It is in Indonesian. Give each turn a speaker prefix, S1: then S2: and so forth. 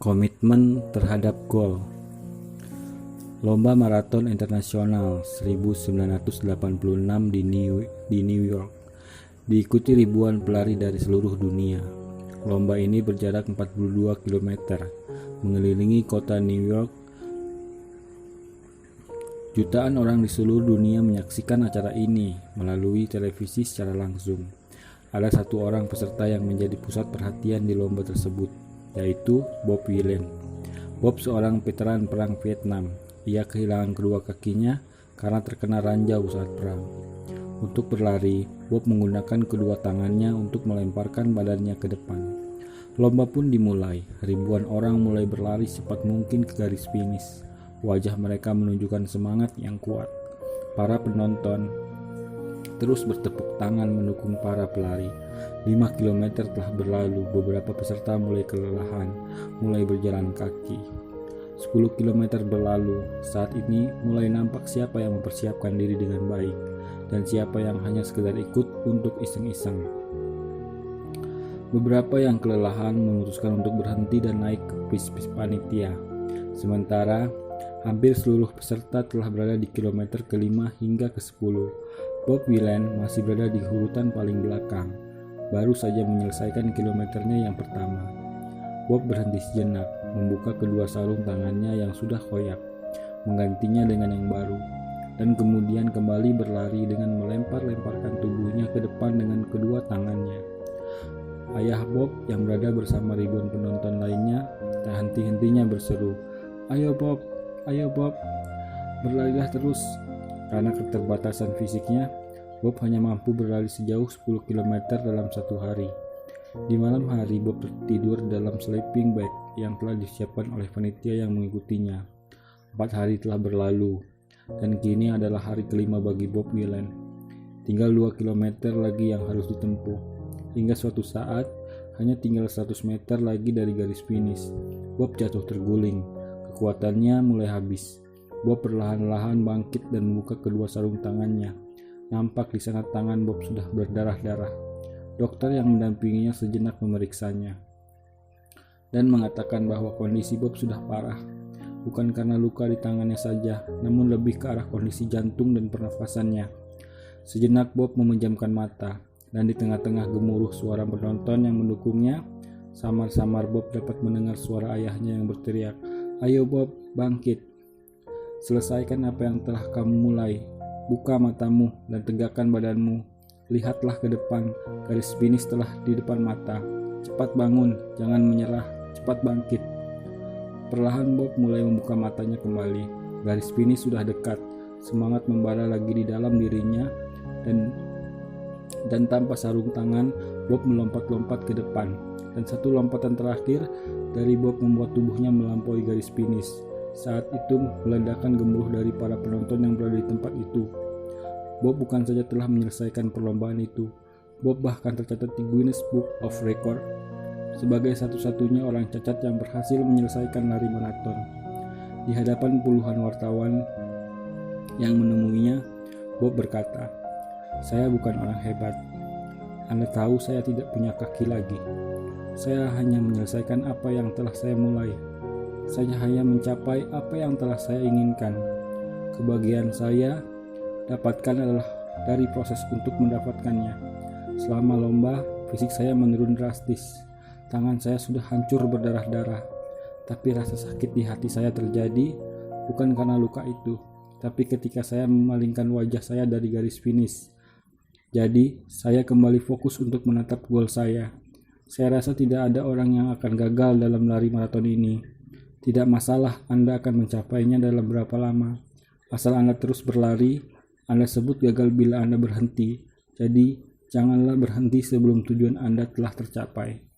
S1: Komitmen terhadap gol. Lomba Maraton Internasional 1986 di New York diikuti ribuan pelari dari seluruh dunia. Lomba ini berjarak 42 km, mengelilingi kota New York. Jutaan orang di seluruh dunia menyaksikan acara ini melalui televisi secara langsung. Ada satu orang peserta yang menjadi pusat perhatian di lomba tersebut, yaitu Bob Willen. Bob seorang veteran perang Vietnam. Ia kehilangan kedua kakinya karena terkena ranjau saat perang. Untuk berlari, Bob menggunakan kedua tangannya untuk melemparkan badannya ke depan. Lomba pun dimulai. Ribuan orang mulai berlari secepat mungkin ke garis finish. Wajah mereka menunjukkan semangat yang kuat. Para penonton terus bertepuk tangan mendukung para pelari. 5 km telah berlalu, beberapa peserta mulai kelelahan, mulai berjalan kaki. 10 km berlalu, saat ini mulai nampak siapa yang mempersiapkan diri dengan baik, dan siapa yang hanya sekedar ikut untuk iseng-iseng. Beberapa yang kelelahan memutuskan untuk berhenti dan naik ke bis panitia. Sementara, hampir seluruh peserta telah berada di kilometer ke-5 hingga ke-10. Bob Willen masih berada di urutan paling belakang, baru saja menyelesaikan kilometernya yang pertama. Bob berhenti sejenak, membuka kedua sarung tangannya yang sudah koyak, menggantinya dengan yang baru, dan kemudian kembali berlari dengan melempar-lemparkan tubuhnya ke depan dengan kedua tangannya. Ayah Bob yang berada bersama ribuan penonton lainnya tak henti-hentinya berseru, "Ayo Bob, ayo Bob, berlarilah terus." Karena keterbatasan fisiknya, Bob hanya mampu berlari sejauh 10 km dalam satu hari. Di malam hari, Bob tertidur dalam sleeping bag yang telah disiapkan oleh panitia yang mengikutinya. 4 hari telah berlalu, dan kini adalah hari kelima bagi Bob Willen. Tinggal 2 km lagi yang harus ditempuh. Hingga suatu saat, hanya tinggal 100 meter lagi dari garis finish. Bob jatuh terguling, kekuatannya mulai habis. Bob perlahan-lahan bangkit dan membuka kedua sarung tangannya. Nampak di sana tangan Bob sudah berdarah-darah. Dokter yang mendampinginya sejenak memeriksanya dan mengatakan bahwa kondisi Bob sudah parah, bukan karena luka di tangannya saja, namun lebih ke arah kondisi jantung dan pernafasannya. Sejenak Bob memejamkan mata, dan di tengah-tengah gemuruh suara penonton yang mendukungnya, samar-samar Bob dapat mendengar suara ayahnya yang berteriak, "Ayo Bob, bangkit. Selesaikan apa yang telah kamu mulai. Buka matamu dan tegakkan badanmu. Lihatlah ke depan, garis finish telah di depan mata. Cepat bangun, jangan menyerah, cepat bangkit." Perlahan Bob mulai membuka matanya kembali. Garis finish sudah dekat. Semangat membara lagi di dalam dirinya, dan tanpa sarung tangan, Bob melompat-lompat ke depan. Dan satu lompatan terakhir dari Bob membuat tubuhnya melampaui garis finish. Saat itu ledakan gemuruh dari para penonton yang berada di tempat itu. Bob bukan saja telah menyelesaikan perlombaan itu, Bob bahkan tercatat di Guinness Book of Record sebagai satu-satunya orang cacat yang berhasil menyelesaikan lari maraton. Di hadapan puluhan wartawan yang menemuinya, Bob berkata, "Saya bukan orang hebat. Anda tahu saya tidak punya kaki lagi. Saya hanya menyelesaikan apa yang telah saya mulai. Saya hanya mencapai apa yang telah saya inginkan. Kebahagiaan saya dapatkan adalah dari proses untuk mendapatkannya. Selama lomba, fisik saya menurun drastis. Tangan saya sudah hancur berdarah-darah. Tapi rasa sakit di hati saya terjadi bukan karena luka itu, tapi ketika saya memalingkan wajah saya dari garis finish. Jadi, saya kembali fokus untuk menatap gol saya. Saya rasa tidak ada orang yang akan gagal dalam lari maraton ini. Tidak masalah Anda akan mencapainya dalam berapa lama. Asal Anda terus berlari, Anda sebut gagal bila Anda berhenti. Jadi, janganlah berhenti sebelum tujuan Anda telah tercapai."